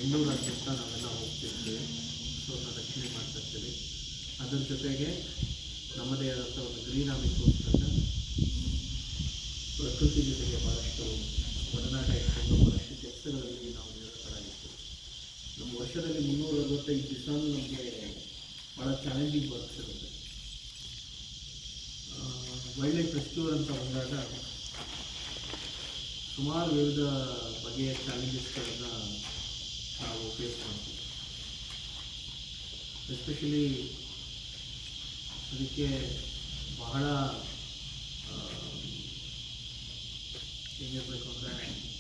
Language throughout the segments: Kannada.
ಬೆಂಗಳೂರಾದ್ಯಂತ ನಾವೆಲ್ಲ ಹೋಗ್ತಿರ್ತೀವಿ. ಸೊ ಅದನ್ನ ರಕ್ಷಣೆ ಮಾಡ್ತಾಯಿರ್ತೀವಿ. ಅದರ ಜೊತೆಗೆ ನಮ್ಮದೇ ಆದಂಥ ಒಂದು ಗ್ರೀನ್ ಆರ್ಮಿ ಕೋರ್ಸ್ನ ಪ್ರಕೃತಿ ಜೊತೆಗೆ ಭಾಳಷ್ಟು ಒಡನಾಟ ಇಟ್ಕೊಂಡು ಭಾಳಷ್ಟು ಕೆಲಸಗಳಲ್ಲಿ ನಾವು ನಿರತರಾಗಿರ್ತೀವಿ. ನಮ್ಮ ವರ್ಷದಲ್ಲಿ 365 ದಿವಸ ನಮಗೆ ಭಾಳ ಚಾಲೆಂಜಿಂಗ್ ವರ್ಕ್ಸ್ ಇರುತ್ತೆ. ವೈಲ್ಡ್ ಲೈಫ್ ರೆಸ್ಕ್ಯೂರ್ ಅಂತ ಬಂದಾಗ ಸುಮಾರು ವಿವಿಧ ಬಗೆಯ ಚಾಲೆಂಜಸ್ಗಳನ್ನು ನಾವು ಫೇಸ್ ಮಾಡ್ತೀವಿ. ಎಸ್ಪೆಷಲಿ ಅದಕ್ಕೆ ಬಹಳ ಹೇಗಿರಬೇಕು ಅಂದರೆ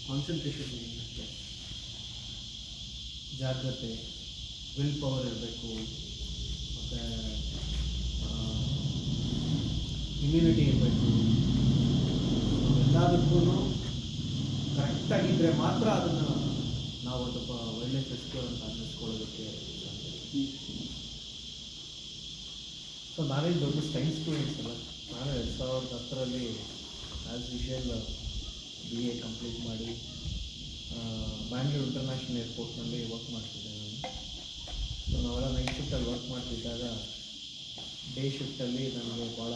ಕಾನ್ಸಂಟ್ರೇಷನ್ ಇರುತ್ತೆ, ಜಾಗ್ರತೆ, ವಿಲ್ ಪವರ್ ಇರಬೇಕು, ಮತ್ತು ಇಮ್ಯುನಿಟಿ ಇರಬೇಕು. ಎಲ್ಲದಕ್ಕೂ ಕರೆಕ್ಟಾಗಿದ್ದರೆ ಮಾತ್ರ ಅದನ್ನು ನಾವು ಒಂದು ಒಳ್ಳೆ ರೆಸ್ಕ್ಯೂರ್ ಅಂತ ಅನ್ನಿಸ್ಕೊಳ್ಳೋದಕ್ಕೆ. ಸೊ ನಾನೇನು ದೊಡ್ಡ ಸೈನ್ಸ್ ಸ್ಟೂಡೆಂಟ್ಸ್ ಅಲ್ಲ. ನಾನು 2010 ಆ್ಯಸ್ ಯೂಶುವಲ್ BA ಕಂಪ್ಲೀಟ್ ಮಾಡಿ ಬ್ಯಾಂಗ್ಳೂರು ಇಂಟರ್ನ್ಯಾಷನಲ್ ಏರ್ಪೋರ್ಟ್ನಲ್ಲಿ ವರ್ಕ್ ಮಾಡ್ತಿದ್ದೆ ನಾನು. ಸೊ ನಾವೆಲ್ಲ ನೈಟ್ ಶಿಫ್ಟಲ್ಲಿ ವರ್ಕ್ ಮಾಡ್ತಿದ್ದಾಗ ಡೇ ಶಿಫ್ಟಲ್ಲಿ ನನಗೆ ಭಾಳ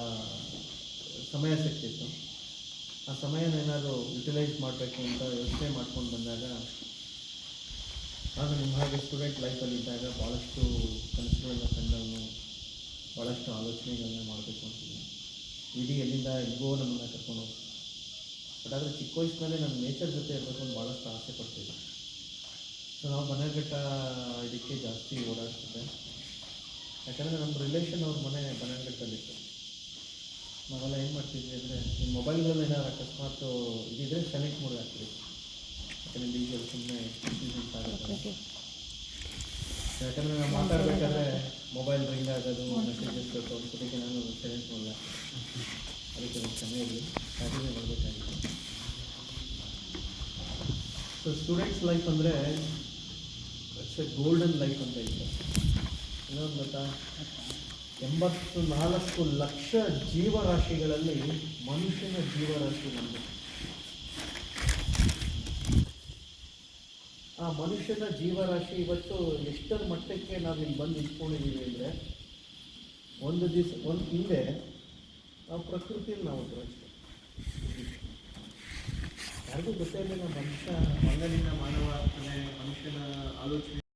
ಸಮಯ ಸಿಗ್ತಿತ್ತು. ಆ ಸಮಯನ ಏನಾದರೂ ಯುಟಿಲೈಸ್ ಮಾಡಬೇಕು ಅಂತ ಯೋಚನೆ ಮಾಡ್ಕೊಂಡು ಬಂದಾಗ, ಆಗ ನಿಮ್ಮ ಹಾಗೆ ಸ್ಟೂಡೆಂಟ್ ಲೈಫಲ್ಲಿ ಇದ್ದಾಗ ಭಾಳಷ್ಟು ಕನಸುಗಳನ್ನ ಕಂಡವನು, ಭಾಳಷ್ಟು ಆಲೋಚನೆಗಳನ್ನ ಮಾಡಬೇಕು ಅಂತಿದ್ದೆ. ಇಡೀ ಎಲ್ಲಿಂದ ಎಲ್ಲಿಗೋ ನಮ್ಮನ್ನು ಕರ್ಕೊಂಡು ಹೋಗಿ. ಬಟ್ ಆದರೆ ಚಿಕ್ಕ ವಯಸ್ಸಿನಲ್ಲೇ ನಮ್ಮ ನೇಚರ್ ಜೊತೆ ಇರಬೇಕು ಅಂತ ಭಾಳಷ್ಟು ಆಸೆ ಪಡ್ತಿದ್ದೆ. ಸೊ ನಾವು ಬನ್ನೇರುಘಟ್ಟ ಇದಕ್ಕೆ ಜಾಸ್ತಿ ಓಡಾಡ್ತಿದ್ದೆ. ಯಾಕಂದರೆ ನಮ್ಮ ರಿಲೇಷನ್ ಅವ್ರ ಮನೆ ಬನ್ನೇರುಘಟ್ಟದಲ್ಲಿತ್ತು. ನಾವೆಲ್ಲ ಏನು ಮಾಡ್ತಿದ್ವಿ ಅಂದರೆ, ನಿಮ್ಮ ಮೊಬೈಲ್ಗಳಲ್ಲಿ ಏನಾದ್ರು ಅಕಸ್ಮಾತ್ ಇದಿದ್ರೆ ಸೆಲೆಕ್ಟ್ ಮಾಡಿ ಹಾಕ್ತೀವಿ. ಯಾಕಂದರೆ ಈಗ ಸುಮ್ಮನೆ ಕನ್ಫ್ಯೂಷನ್ಸ್ ಆಗುತ್ತೆ. ಯಾಕಂದರೆ ನಾವು ಮಾತಾಡಬೇಕಾದ್ರೆ ಮೊಬೈಲ್ ರಿಂಗ್ ಆಗೋದು, ಮೆಸೇಜಸ್ ಅದಕ್ಕೆ ನಾನು ಸೆಲೆಕ್ಟ್ ಮಾಡಿದೆ. ಅದಕ್ಕೆ ಒಂದು ಸಮಯ ಇರಲಿ, ಸ್ಯಾಟರ್ಡೇ ಮಾಡಬೇಕಾಗಿತ್ತು. ಸೊ ಸ್ಟೂಡೆಂಟ್ಸ್ ಲೈಫ್ ಅಂದರೆ ಇಟ್ಸ್ ಎ ಗೋಲ್ಡನ್ ಲೈಫ್ ಅಂತ ಇದೆ. ಇನ್ನೊಂದು ಗೊತ್ತಾ, 84 ಲಕ್ಷ ಜೀವರಾಶಿಗಳಲ್ಲಿ ಮನುಷ್ಯನ ಜೀವರಾಶಿ ಒಂದು. ಆ ಮನುಷ್ಯನ ಜೀವರಾಶಿ ಇವತ್ತು ಎಷ್ಟರ ಮಟ್ಟಕ್ಕೆ ನಾವಿಲ್ಲಿ ಬಂದು ಇಟ್ಕೊಂಡಿದ್ದೀವಿ ಅಂದರೆ, ಒಂದು ಹಿಂದೆ ನಾವು ಪ್ರಕೃತಿಯಲ್ಲಿ ನಾವು ಅಷ್ಟೇ ಯಾರಿಗೂ ಗೊತ್ತೇ ಇರಲಿಲ್ಲ ಮನುಷ್ಯ ಮಂಗನಿಂದ ಮಾನವ ಆಗ್ತಾನೆ, ಮನುಷ್ಯನ ಆಲೋಚನೆ